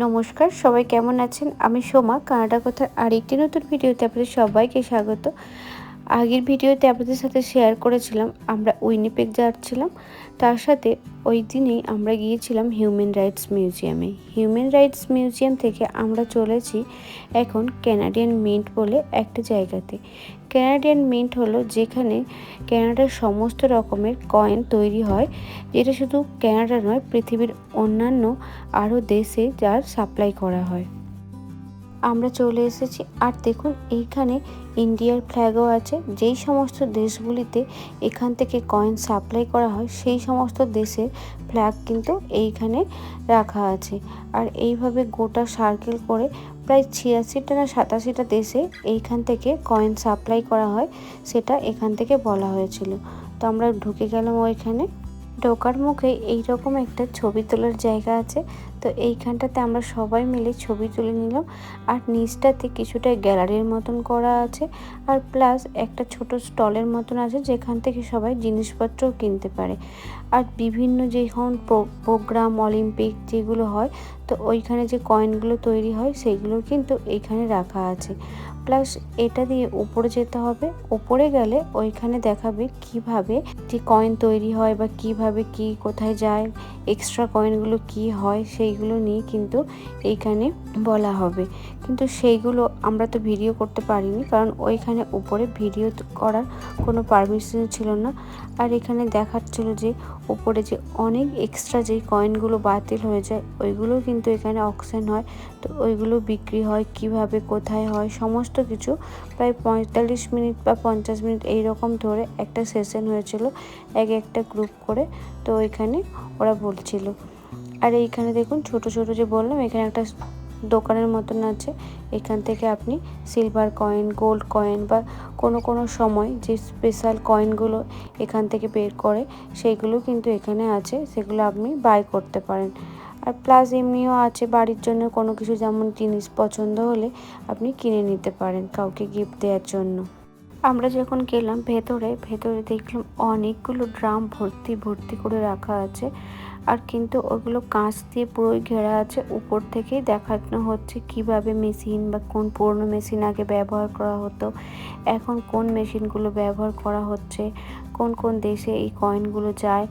নমস্কার, সবাই কেমন আছেন? আমি সোমা, কানাডা কথার আরেকটি নতুন ভিডিওতে আপনাদের সবাইকে স্বাগত। আগের ভিডিওতে আপনাদের সাথে শেয়ার করেছিলাম আমরা উইনিপেগ যাচ্ছিলাম, তার সাথে ওই দিনেই আমরা গিয়েছিলাম হিউম্যান রাইটস মিউজিয়ামে। হিউম্যান রাইটস মিউজিয়াম থেকে আমরা চলেছি এখন ক্যানাডিয়ান মিন্ট বলে একটা জায়গাতে। ক্যানাডিয়ান মিন্ট হলো যেখানে ক্যানাডার সমস্ত রকমের কয়েন তৈরি হয়, যেটা শুধু ক্যানাডা নয়, পৃথিবীর অন্যান্য আরও দেশে যার সাপ্লাই করা হয়। আমরা চলে এসেছি, আর দেখুন এইখানে ইন্ডিয়ার ফ্ল্যাগও আছে। যেই সমস্ত দেশগুলিতে এখান থেকে কয়েন সাপ্লাই করা হয় সেই সমস্ত দেশের ফ্ল্যাগ কিন্তু এইখানে রাখা আছে। আর এইভাবে গোটা সার্কেল করে প্রায় 86টা না 87টা দেশে এইখান থেকে কয়েন সাপ্লাই করা হয়, সেটা এখান থেকে বলা হয়েছিল। তো আমরা ঢুকে গেলাম ওইখানে। ঢোকার মুখে এইরকম একটা ছবি তোলার জায়গা আছে, তো এইখানটাতে আমরা সবাই মিলে ছবি তুলে নিলাম। আর নিচটাতে কিছুটা গ্যালারির মতন করা আছে, আর প্লাস একটা ছোট স্টলের মতন আছে যেখান থেকে সবাই জিনিসপত্রও কিনতে পারে। আর বিভিন্ন যখন প্রোগ্রাম অলিম্পিক যেগুলো হয়, তো ওইখানে যে কয়েনগুলো তৈরি হয় সেইগুলো কিন্তু এইখানে রাখা আছে। প্লাস এটা দিয়ে উপরে যেতে হবে, উপরে গেলে ওইখানে দেখাবে কিভাবে যে কয়েন তৈরি হয় বা কিভাবে কি কোথায় যায়, এক্সট্রা কয়েনগুলো কি হয় সেইগুলো নিয়ে কিন্তু এইখানে বলা হবে। কিন্তু সেইগুলো আমরা তো ভিডিও করতে পারিনি, কারণ ওইখানে উপরে ভিডিও করার কোনো পারমিশন ছিল না। আর এখানে দেখাচ্ছিল যে উপরে যে অনেক এক্সট্রা যেই কয়েনগুলো বাতিল হয়ে যায় ওইগুলো কিন্তু এখানে অকশন হয়, তো ওইগুলো বিক্রি হয় কিভাবে কোথায় হয় সমস্ত কিছু। প্রায় 45 মিনিট বা 50 মিনিট এইরকম ধরে একটা সেশন হয়েছিল, এক একটা গ্রুপ করে। তো ওইখানে ওরা বলছিল। আর এইখানে দেখুন ছোট ছোট যে বললাম, এখানে একটা দোকানের মতন আছে। এখান থেকে আপনি সিলভার কয়েন, গোল্ড কয়েন বা কোনো সময় যে স্পেশাল কয়েনগুলো এখান থেকে বের করে সেইগুলো কিন্তু এখানে আছে, সেগুলো আপনি বাই করতে পারেন। আর প্লাস এমনিও আছে বাড়ির জন্য কোনো কিছু, যেমন জিনিস পছন্দ হলে আপনি কিনে নিতে পারেন কাউকে গিফট দেওয়ার জন্য। আমরা যখন গেলাম ভেতরে দেখলাম অনেকগুলো ড্রাম ভর্তি ভর্তি করে রাখা আছে। আর কিন্তু ওগুলো কাঁচ দিয়ে পুরোই ঘেরা আছে। উপর থেকেই দেখানো হচ্ছে কিভাবে মেশিন বা কোন পুরনো মেশিন আগে ব্যবহার করা হতো, এখন কোন মেশিনগুলো ব্যবহার করা হচ্ছে, কোন কোন দেশে এই কয়েনগুলো যায়,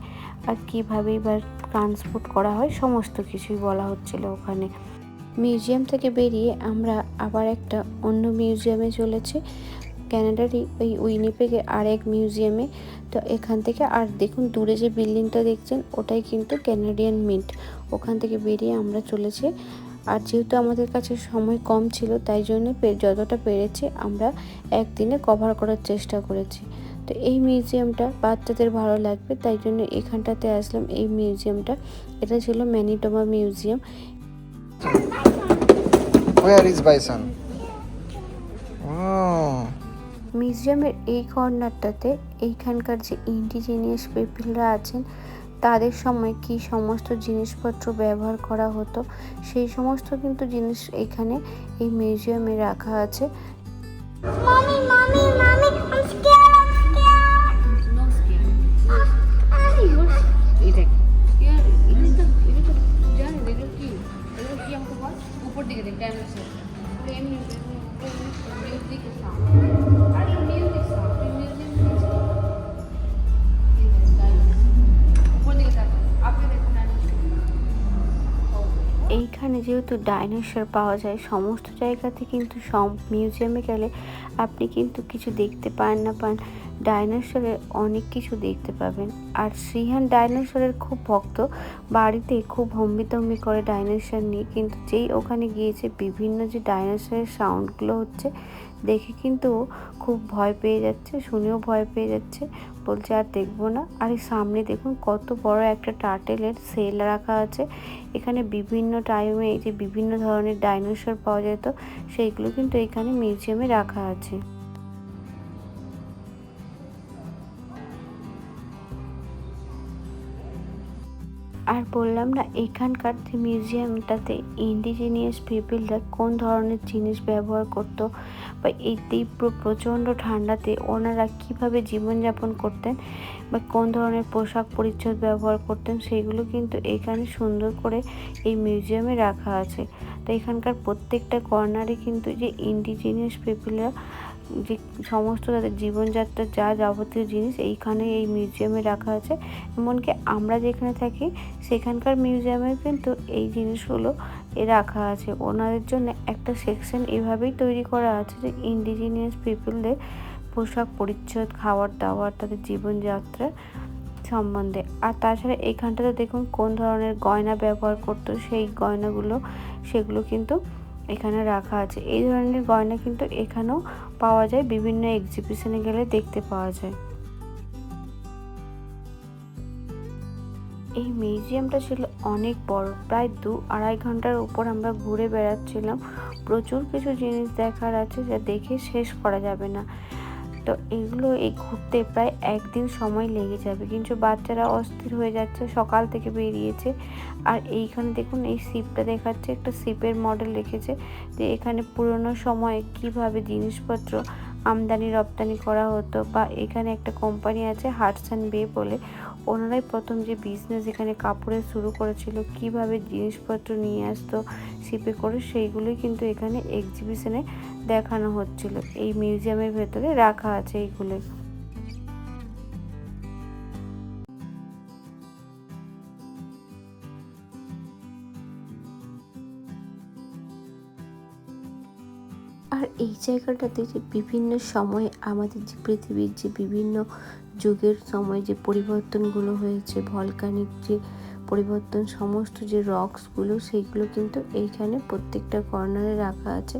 আর কীভাবে এবার ট্রান্সপোর্ট করা হয়, সমস্ত কিছুই বলা হচ্ছিল ওখানে। মিউজিয়াম থেকে বেরিয়ে আমরা আবার একটা অন্য মিউজিয়ামে চলেছি, ক্যানাডারই ওই উইনিপেগের আর এক মিউজিয়ামে। তো এখান থেকে আর দেখুন দূরে যে বিল্ডিংটা দেখছেন ওটাই কিন্তু ক্যানাডিয়ান মিন্ট। ওখান থেকে বেরিয়ে আমরা চলেছি। আর যেহেতু আমাদের কাছে সময় কম ছিল, তাই জন্য যতটা পেরেছি আমরা একদিনে কভার করার চেষ্টা করেছি। তো এই মিউজিয়ামটা বাচ্চাদের ভালো লাগবে, তাই জন্য এখানটাতে আসলাম। এই মিউজিয়ামটা, এটা ছিল Manitoba museum. Where is bison? Oh. মিউজিয়ামের এই কর্নারটাতে এইখানকার যে ইন্ডিজিনিয়াস পিপলরা আছেন তাদের সময় কি সমস্ত জিনিসপত্র ব্যবহার করা হতো সেই সমস্ত কিন্তু জিনিস এখানে এই মিউজিয়ামে রাখা আছে। Mommy, mommy, mommy, I'm scared, I'm scared. No skin. এটা কি? এটা তো জানি এগুলো কি? এগুলো কি আমাকে বল? উপর দিকে দেখ, ডাইনোসর। Plane music sound. আর মিউজিক সাউন্ড, মিউজিক উপর দিকে তাকাও। আপনি দেখুন ডাইনোসর। এইখানে যেহেতু ডাইনোসর পাওয়া যায় সমস্ত জায়গাতে, কিন্তু সব মিউজিয়ামে গেলে আপনি কিন্তু কিছু দেখতে পান না পান, ডাইনোসরের অনেক কিছু দেখতে পাবেন। আর শ্রীহান ডাইনোসরের খুব ভক্ত, বাড়িতে খুব হম্বিতম্বি করে ডাইনোসর নিয়ে, কিন্তু যেই ওখানে গিয়েছে বিভিন্ন যে ডাইনোসরের সাউন্ডগুলো হচ্ছে দেখে কিন্তু খুব ভয় পেয়ে যাচ্ছে, শুনেও ভয় পেয়ে যাচ্ছে, বলছে আর দেখবো না। আর এই সামনে দেখুন কত বড় একটা টার্টেলের সেল রাখা আছে। এখানে বিভিন্ন টাইমে এই যে বিভিন্ন ধরনের ডাইনোসর পাওয়া যেত সেইগুলো কিন্তু এখানে মিউজিয়ামে রাখা আছে। আর বললাম না, এখানকার যে মিউজিয়ামটাতে ইন্ডিজিনিয়াস পিপলরা কোন ধরনের জিনিস ব্যবহার করতো বা এই তীব্র প্রচণ্ড ঠান্ডাতে ওনারা কীভাবে জীবনযাপন করতেন বা কোন ধরনের পোশাক পরিচ্ছদ ব্যবহার করতেন, সেগুলো কিন্তু এখানে সুন্দর করে এই মিউজিয়ামে রাখা আছে। তো এখানকার প্রত্যেকটা কর্নারে কিন্তু যে ইন্ডিজিনিয়াস পিপলরা যে সমস্ত তাদের জীবনযাত্রার যা যাবতীয় জিনিস এইখানে এই মিউজিয়ামে রাখা আছে। এমনকি আমরা যেখানে থাকি সেখানকার মিউজিয়ামে কিন্তু এই জিনিসগুলো রাখা আছে। ওনাদের জন্য একটা সেকশন এভাবেই তৈরি করা আছে যে ইন্ডিজিনিয়াস পিপলদের পোশাক পরিচ্ছদ, খাবার দাবার, তাদের জীবনযাত্রা সম্বন্ধে। আর তাছাড়া এইখানটাতে দেখুন কোন ধরনের গয়না ব্যবহার করতো সেই গয়নাগুলো, সেগুলো কিন্তু এখানে রাখা আছে। এই ধরনের গয়না কিন্তু এখানেও পাওয়া যায়, বিভিন্ন এক্সিবিশনে গেলে দেখতে পাওয়া যায়। এই মিউজিয়ামটা ছিল অনেক বড়, প্রায় 2-2.5 ঘন্টার উপর আমরা ঘুরে বেড়াচ্ছিলাম। প্রচুর কিছু জিনিস দেখার আছে যা দেখে শেষ করা যাবে না। তো এগুলো এই ঘুরতে প্রায় একদিন সময় লেগে যাবে, কিন্তু বাচ্চারা অস্থির হয়ে যাচ্ছে, সকাল থেকে বেরিয়েছে। আর এইখানে দেখুন এই শিপটা দেখাচ্ছে, একটা শিপের মডেল রেখেছে যে এখানে পুরোনো সময়ে কিভাবে জিনিসপত্র আমদানি রপ্তানি করা হতো। বা এখানে একটা কোম্পানি আছে হাডসন বে বলে, ওনারাই প্রথম যে বিজনেস এখানে কাপড়ের শুরু করেছিল, কিভাবে জিনিসপত্র নিয়ে আসতো শিপে করে, সেইগুলোই কিন্তু এখানে এক্সিবিশনে দেখানো হচ্ছিল। এই মিউজিয়ামের ভেতরে রাখা আছে এইগুলো। আর এই জায়গাটাতে যে বিভিন্ন সময়ে আমাদের যে পৃথিবীর যে বিভিন্ন যুগের সময় যে পরিবর্তনগুলো হয়েছে, ভলকানিক যে পরিবর্তন, সমস্ত যে রকসগুলো, সেইগুলো কিন্তু এইখানে প্রত্যেকটা কর্নারে রাখা আছে।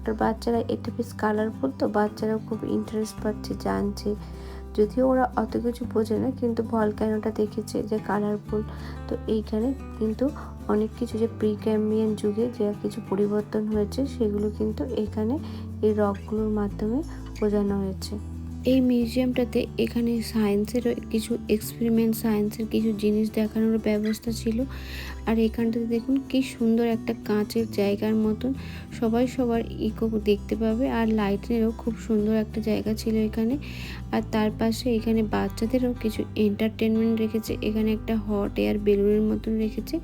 আর বাচ্চারা এটা বেশ কালারফুল, তো বাচ্চারাও খুব ইন্টারেস্ট পাচ্ছে, জানছে। যদিও ওরা অত কিছু বোঝে না, কিন্তু ভলকানোটা দেখেছে যে কালারফুল। তো এইখানে কিন্তু অনেক কিছু যে প্রিক্যাম্বিয়ান যুগে যে কিছু পরিবর্তন হয়েছে সেগুলো কিন্তু এখানে এই রকগুলোর মাধ্যমে বোঝানো হয়েছে। এই মিউজিয়ামটাতে এখানে সায়েন্সেরও কিছু এক্সপেরিমেন্ট, সায়েন্সের কিছু জিনিস দেখানোর ব্যবস্থা ছিল। আর এখানটাতে দেখুন কি সুন্দর একটা কাঁচের জায়গার মতন সবাই সবার ইকো দেখতে পাবে। আর লাইটেরও খুব সুন্দর একটা জায়গা ছিল এখানে। আর তার পাশে এখানে বাচ্চাদেরও কিছু এন্টারটেনমেন্ট রেখেছে। এখানে একটা হট এয়ার বেলুনের মতন রেখেছে,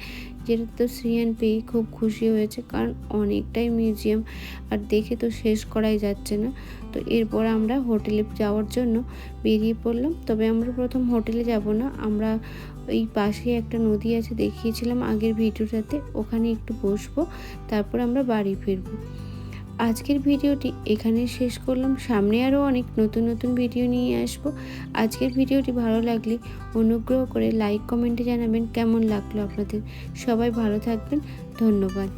যেটা তো শ্রিয়ান পেয়ে খুব খুশি হয়েছে, কারণ অনেকটাই মিউজিয়াম আর দেখে তো শেষ করাই যাচ্ছে না। তো এরপর আমরা হোটেলে যাওয়ার জন্য বেরিয়ে পড়লাম। তবে আমরা প্রথম হোটেলে যাব না, আমরা ওই পাশে একটা নদী আছে দেখিয়েছিলাম আগের ভিডিওটাতে, ওখানে একটু বসবো, তারপর আমরা বাড়ি ফিরবো। আজকের ভিডিওটি এখানে শেষ করলাম। সামনে আরও অনেক নতুন নতুন ভিডিও নিয়ে আসবো। আজকের ভিডিওটি ভালো লাগলে অনুগ্রহ করে লাইক কমেন্টে জানাবেন কেমন লাগলো আপনাদের। সবাই ভালো থাকবেন, ধন্যবাদ।